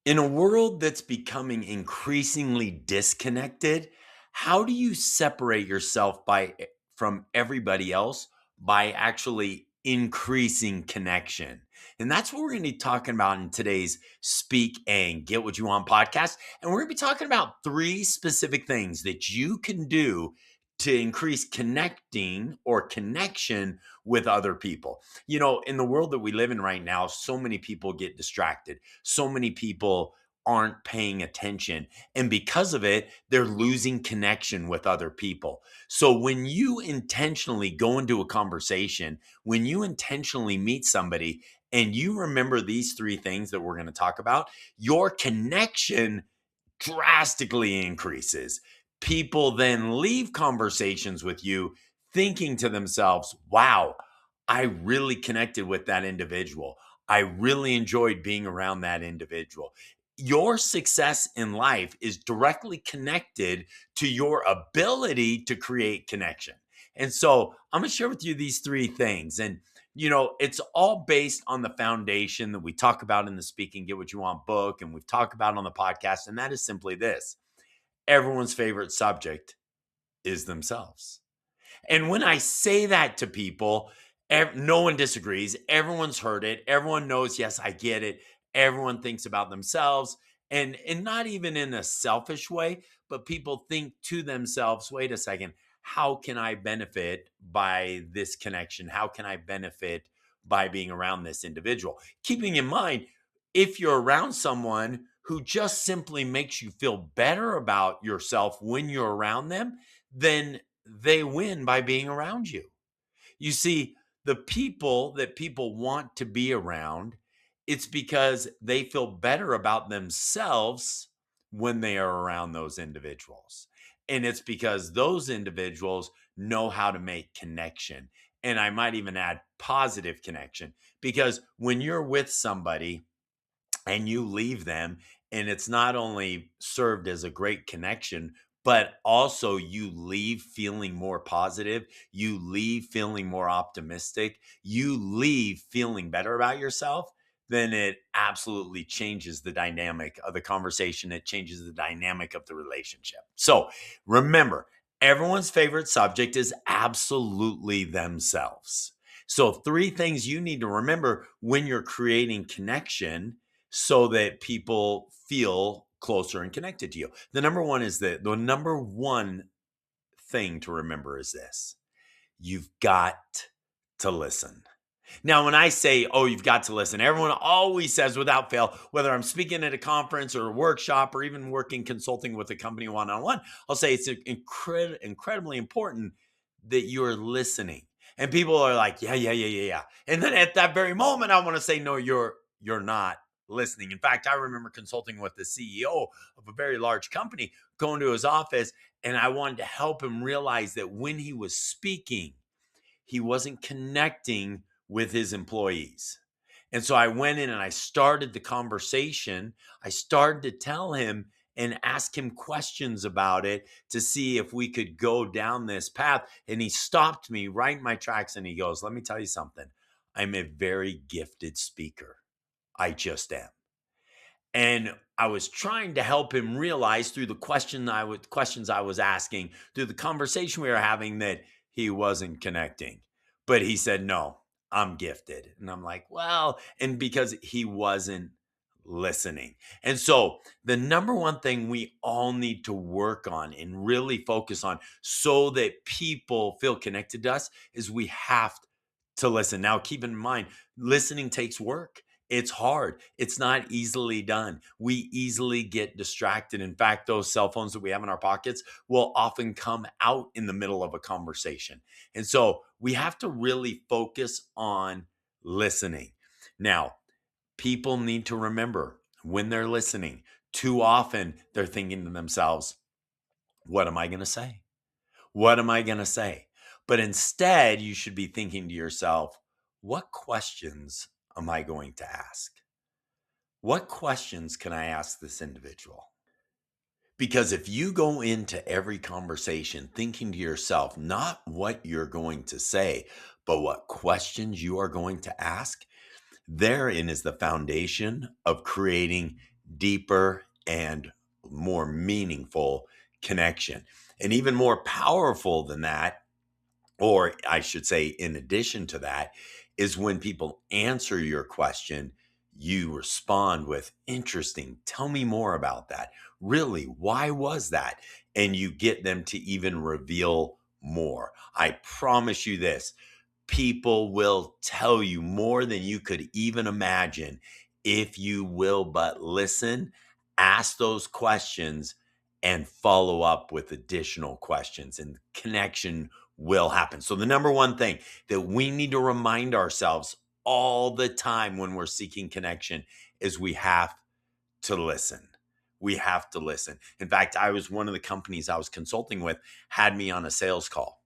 In a world that's becoming increasingly disconnected, how do you separate yourself from everybody else by actually increasing connection? And that's what we're going to be talking about in today's Speak and Get What You Want podcast. And we're going to be talking about three specific things that you can do to increase connecting or connection with other people. You know, in the world that we live in right now, so many people get distracted. So many people aren't paying attention. And because of it, they're losing connection with other people. So when you intentionally go into a conversation, when you intentionally meet somebody, and you remember these three things that we're going to talk about, your connection drastically increases. People then leave conversations with you thinking to themselves, wow, I really connected with that individual. I really enjoyed being around that individual. Your success in life is directly connected to your ability to create connection. And so I'm going to share with you these three things. And, you know, it's all based on the foundation that we talk about in the Speak and Get What You Want book. And we've talked about on the podcast. And that is simply this: everyone's favorite subject is themselves. And when I say that to people, no one disagrees. Everyone's heard it. Everyone knows, yes, I get it. Everyone thinks about themselves, and not even in a selfish way, but people think to themselves, wait a second, how can I benefit by this connection? How can I benefit by being around this individual? Keeping in mind, if you're around someone who just simply makes you feel better about yourself when you're around them, then they win by being around you. You see, the people that people want to be around, it's because they feel better about themselves when they are around those individuals. And it's because those individuals know how to make connection. And I might even add positive connection, because when you're with somebody and you leave them, and it's not only served as a great connection, but also you leave feeling more positive, you leave feeling more optimistic, you leave feeling better about yourself, then it absolutely changes the dynamic of the conversation. It changes the dynamic of the relationship. So remember, everyone's favorite subject is absolutely themselves. So three things you need to remember when you're creating connection so that people feel closer and connected to you. The number one is that the number one thing to remember is this: you've got to listen. Now, when I say, oh, you've got to listen, everyone always says without fail, whether I'm speaking at a conference or a workshop or even working consulting with a company one-on-one, I'll say it's incredibly important that you're listening. And people are like, yeah. And then at that very moment, I want to say, no, you're not listening. In fact, I remember consulting with the CEO of a very large company, going to his office, and I wanted to help him realize that when he was speaking, he wasn't connecting with his employees. And so I went in and I started the conversation. I started to tell him and ask him questions about it to see if we could go down this path. And he stopped me right in my tracks and he goes, let me tell you something. I'm a very gifted speaker. I just am. And I was trying to help him realize through the questions I was asking, through the conversation we were having, that he wasn't connecting. But he said, no, I'm gifted. And I'm like, well, and because he wasn't listening. And so the number one thing we all need to work on and really focus on so that people feel connected to us is we have to listen. Now, keep in mind, listening takes work. It's hard. It's not easily done. We easily get distracted. In fact, those cell phones that we have in our pockets will often come out in the middle of a conversation. And so we have to really focus on listening. Now, people need to remember when they're listening, too often they're thinking to themselves, what am I going to say? What am I going to say? But instead, you should be thinking to yourself, what questions am I going to ask? What questions can I ask this individual? Because if you go into every conversation thinking to yourself, not what you're going to say, but what questions you are going to ask, therein is the foundation of creating deeper and more meaningful connection. And even more powerful than that, or I should say, in addition to that, is when people answer your question, you respond with, interesting, tell me more about that. Really, why was that? And you get them to even reveal more. I promise you this, people will tell you more than you could even imagine if you will but listen, ask those questions, and follow up with additional questions, and connection will happen. So, the number one thing that we need to remind ourselves all the time when we're seeking connection is we have to listen. We have to listen. In fact, one of the companies I was consulting with had me on a sales call,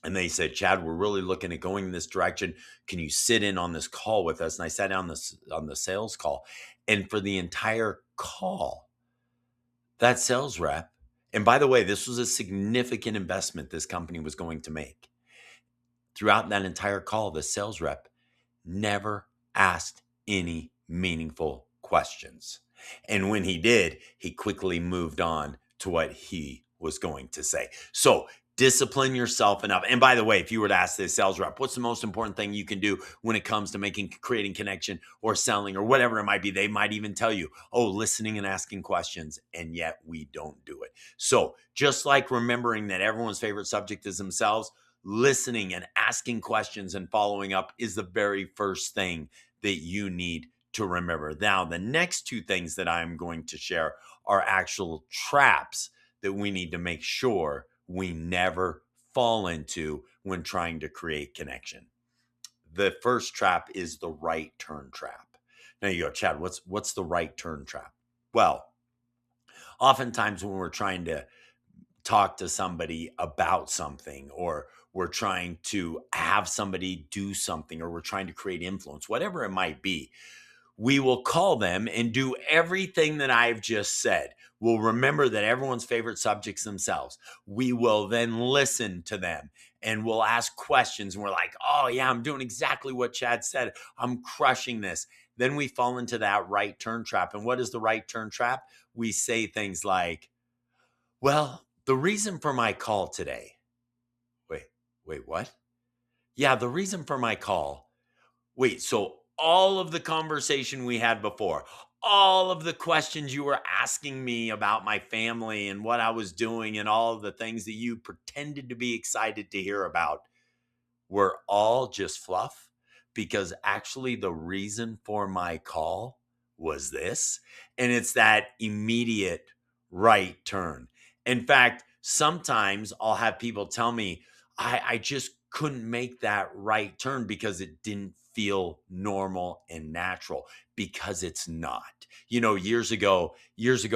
and they said, Chad, we're really looking at going in this direction. Can you sit in on this call with us? And I sat down on the sales call. And for the entire call, that sales rep, and by the way, this was a significant investment this company was going to make. Throughout that entire call, the sales rep never asked any meaningful questions. And when he did, he quickly moved on to what he was going to say. So discipline yourself enough. And by the way, if you were to ask this sales rep, what's the most important thing you can do when it comes to creating connection or selling or whatever it might be, they might even tell you, oh, listening and asking questions. And yet we don't do it. So just like remembering that everyone's favorite subject is themselves, listening and asking questions and following up is the very first thing that you need to remember. Now, the next two things that I'm going to share are actual traps that we need to make sure we never fall into when trying to create connection. The first trap is the right turn trap. Now you go, Chad, what's the right turn trap? Well, oftentimes when we're trying to talk to somebody about something, or we're trying to have somebody do something, or we're trying to create influence, whatever it might be, we will call them and do everything that I've just said. We'll remember that everyone's favorite subjects themselves. We will then listen to them and we'll ask questions. And we're like, oh, yeah, I'm doing exactly what Chad said. I'm crushing this. Then we fall into that right turn trap. And what is the right turn trap? We say things like, well, the reason for my call today. Wait, what? Yeah, the reason for my call. Wait, so all of the conversation we had before, all of the questions you were asking me about my family and what I was doing, and all of the things that you pretended to be excited to hear about, were all just fluff, because actually the reason for my call was this. And it's that immediate right turn. In fact, sometimes I'll have people tell me, I just couldn't make that right turn because it didn't feel normal and natural, because it's not. Years ago,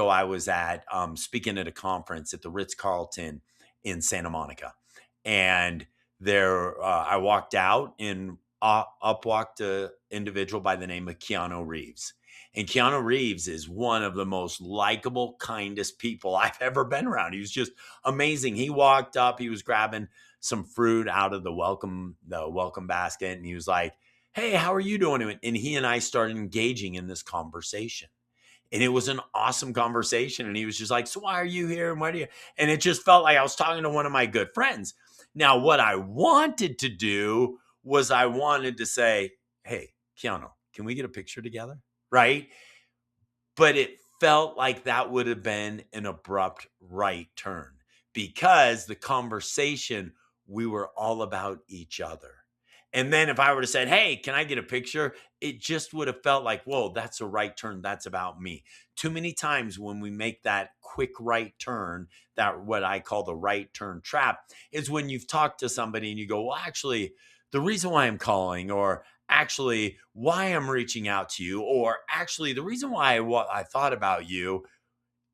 I was at speaking at a conference at the Ritz-Carlton in Santa Monica. And I walked out, and up walked an individual by the name of Keanu Reeves. And Keanu Reeves is one of the most likable, kindest people I've ever been around. He was just amazing. He walked up, he was grabbing some fruit out of the welcome basket, and he was like, "Hey, how are you doing?" And he and I started engaging in this conversation. And it was an awesome conversation. And he was just like, "So why are you here? And why do you?" And it just felt like I was talking to one of my good friends. Now, what I wanted to do was I wanted to say, "Hey, Keanu, can we get a picture together?" Right? But it felt like that would have been an abrupt right turn, because the conversation, we were all about each other. And then if I were to say, "Hey, can I get a picture?" It just would have felt like, whoa, that's a right turn. That's about me. Too many times when we make that quick right turn, that what I call the right turn trap, is when you've talked to somebody and you go, "Well, actually, the reason why I'm calling," or actually why I'm reaching out to you, or actually the reason why I thought about you.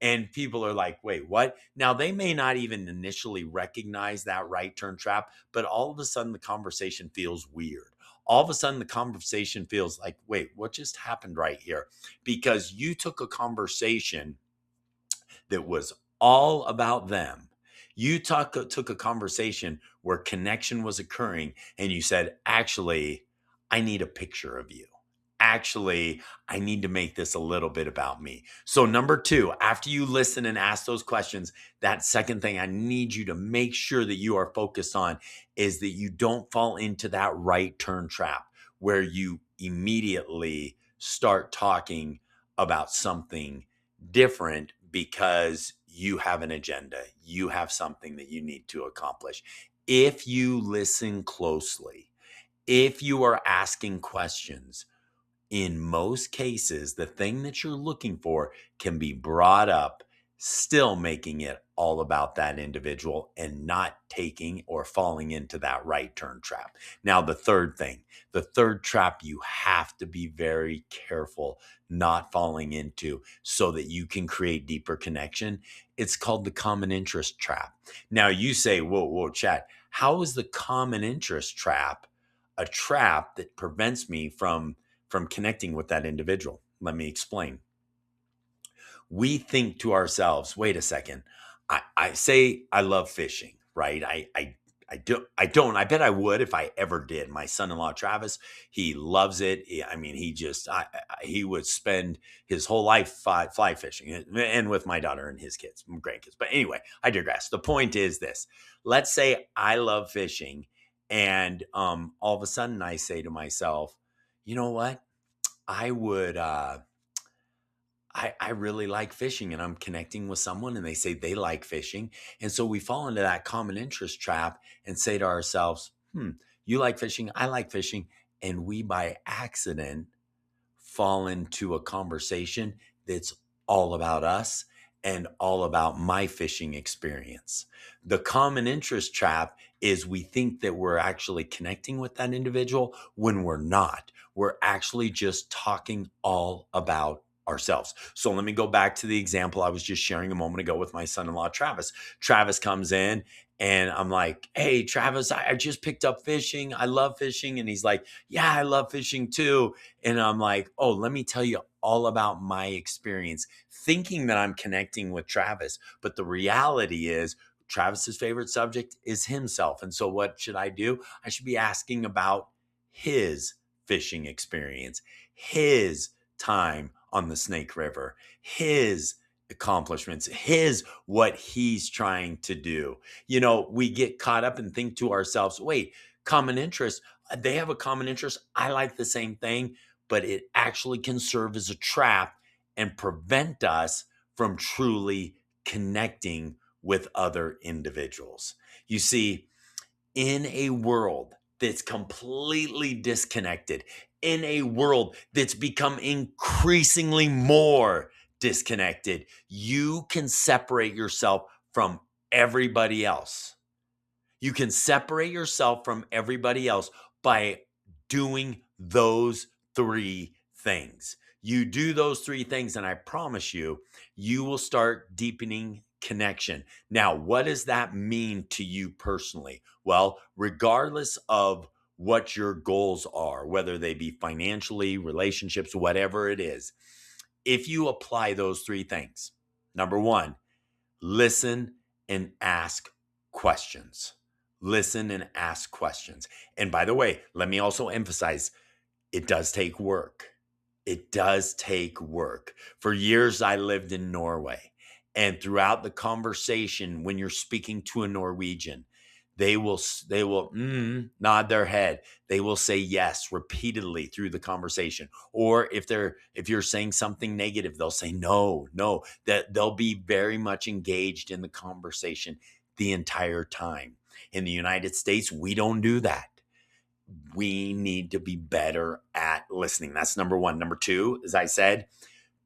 And people are like, "Wait, what?" Now, they may not even initially recognize that right turn trap, but all of a sudden the conversation feels weird. All of a sudden the conversation feels like, "Wait, what just happened right here?" Because you took a conversation that was all about them. You took a conversation where connection was occurring, and you said, "Actually, I need a picture of you. actually, I need to make this a little bit about me. So, number two, after you listen and ask those questions, that second thing I need you to make sure that you are focused on is that you don't fall into that right turn trap where you immediately start talking about something different because you have an agenda, you have something that you need to accomplish. If you listen closely, if you are asking questions, in most cases, the thing that you're looking for can be brought up, still making it all about that individual and not taking or falling into that right turn trap. Now, the third trap you have to be very careful not falling into so that you can create deeper connection. It's called the common interest trap. Now, you say, whoa, Chad, how is the common interest trap a trap that prevents me from connecting with that individual? Let me explain. We think to ourselves, wait a second. I say I love fishing, right? I bet I would if I ever did. My son-in-law Travis, he loves it. I mean, he would spend his whole life fly fishing, and with my daughter and his kids, grandkids. But anyway, I digress. The point is this: let's say I love fishing, and all of a sudden I say to myself, you know what? I would I really like fishing, and I'm connecting with someone and they say they like fishing. And so we fall into that common interest trap and say to ourselves, you like fishing, I like fishing. And we by accident fall into a conversation that's all about us and all about my fishing experience. The common interest trap is we think that we're actually connecting with that individual when we're not. We're actually just talking all about ourselves. So let me go back to the example I was just sharing a moment ago with my son-in-law, Travis. Travis comes in and I'm like, hey, Travis, I just picked up fishing. I love fishing. And he's like, yeah, I love fishing too. And I'm like, oh, let me tell you all about my experience, thinking that I'm connecting with Travis. But the reality is, Travis's favorite subject is himself. And so, what should I do? I should be asking about his fishing experience, his time on the Snake River, his accomplishments, his what he's trying to do. You know, we get caught up and think to ourselves, wait, common interest. They have a common interest. I like the same thing, but it actually can serve as a trap and prevent us from truly connecting with other individuals. You see, in a world that's completely disconnected, in a world that's become increasingly more disconnected, you can separate yourself from everybody else. You can separate yourself from everybody else by doing those three things. You do those three things, and I promise you, you will start deepening connection. Now, what does that mean to you personally? Well, regardless of what your goals are, whether they be financially, relationships, whatever it is, if you apply those three things, number one, listen and ask questions. Listen and ask questions. And by the way, let me also emphasize it does take work. It does take work. For years, I lived in Norway. And throughout the conversation, when you're speaking to a Norwegian, they will nod their head. They will say yes repeatedly through the conversation. Or if you're saying something negative, they'll say no, no. That they'll be very much engaged in the conversation the entire time. In the United States, we don't do that. We need to be better at listening. That's number one. Number two, as I said,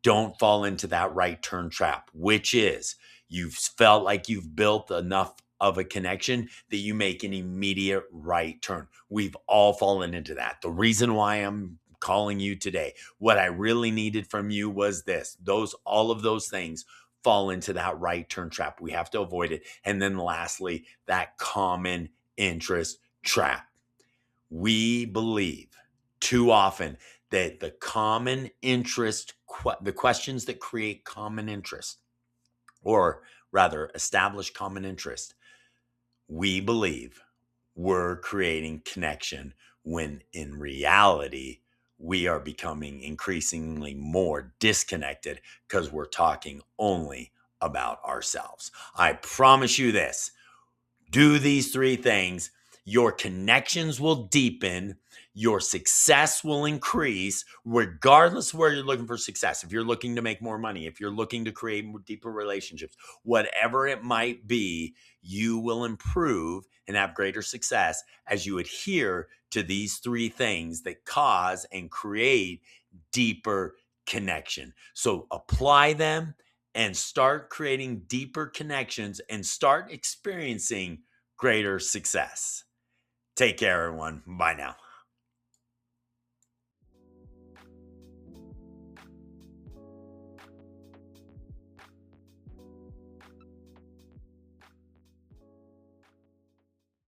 don't fall into that right turn trap, which is you've felt like you've built enough of a connection that you make an immediate right turn. We've all fallen into that. The reason why I'm calling you today, what I really needed from you was this. All of those things fall into that right turn trap. We have to avoid it. And then lastly, that common interest trap. We believe too often that the common interest, the questions that create common interest, or rather establish common interest, we believe we're creating connection when in reality, we are becoming increasingly more disconnected because we're talking only about ourselves. I promise you this: do these three things, your connections will deepen, your success will increase, regardless of where you're looking for success. If you're looking to make more money, if you're looking to create deeper relationships, whatever it might be, you will improve and have greater success as you adhere to these three things that cause and create deeper connection. So apply them and start creating deeper connections and start experiencing greater success. Take care, everyone. Bye now.